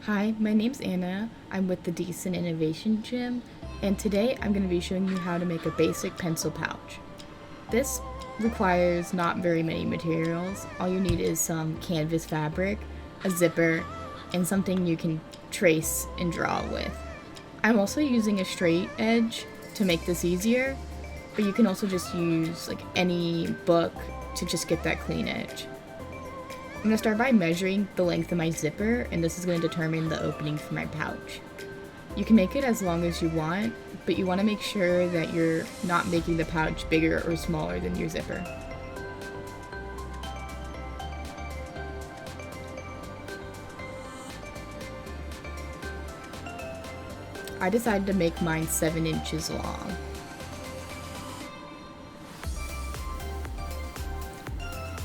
Hi, my name's Anna. I'm with the Decent Innovation Gym, and today I'm going to be showing you how to make a basic pencil pouch. This requires not very many materials. All you need is some canvas fabric, a zipper, and something you can trace and draw with. I'm also using a straight edge to make this easier, but you can also just use any book to just get that clean edge. I'm going to start by measuring the length of my zipper, and this is going to determine the opening for my pouch. You can make it as long as you want, but you want to make sure that you're not making the pouch bigger or smaller than your zipper. I decided to make mine 7 inches long.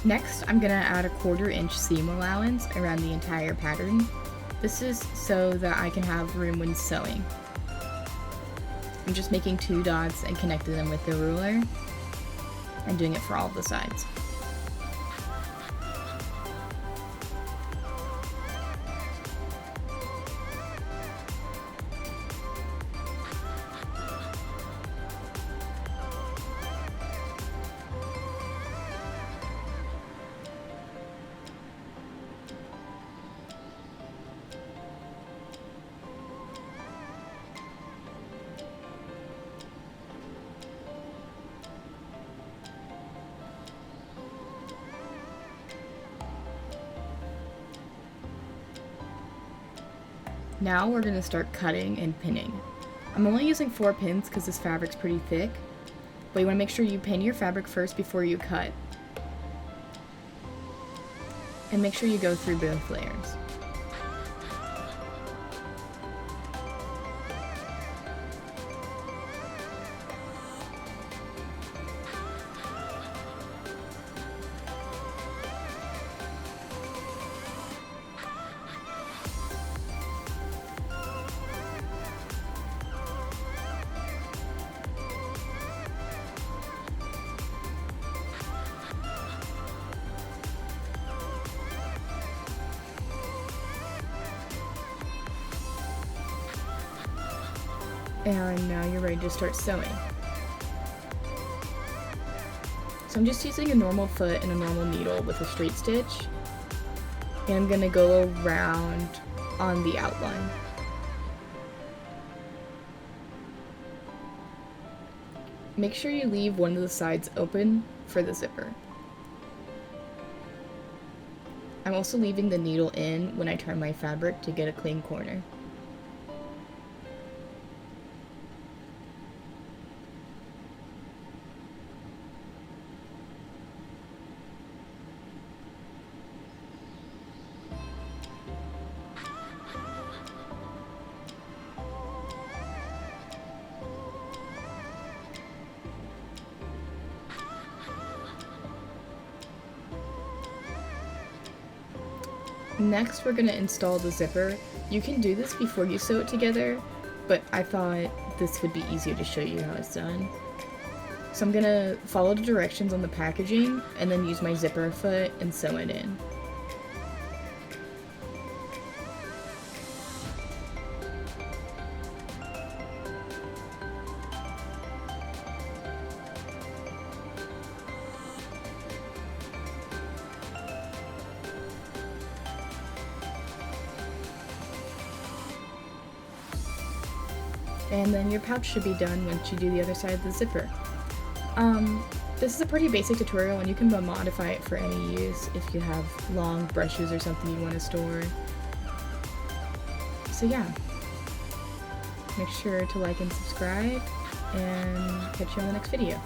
Next, I'm going to add a 1/4 inch seam allowance around the entire pattern. This is so that I can have room when sewing. I'm just making 2 dots and connecting them with the ruler and doing it for all of the sides. Now we're going to start cutting and pinning. I'm only using 4 pins because this fabric's pretty thick, but you want to make sure you pin your fabric first before you cut. And make sure you go through both layers. And now you're ready to start sewing. So I'm just using a normal foot and a normal needle with a straight stitch, and I'm going to go around on the outline. Make sure you leave one of the sides open for the zipper. I'm also leaving the needle in when I turn my fabric to get a clean corner. Next, we're going to install the zipper. You can do this before you sew it together, but I thought this would be easier to show you how it's done. So I'm going to follow the directions on the packaging and then use my zipper foot and sew it in. And then your pouch should be done once you do the other side of the zipper. This is a pretty basic tutorial, and you can modify it for any use if you have long brushes or something you want to store. So yeah, make sure to like and subscribe, and catch you on the next video.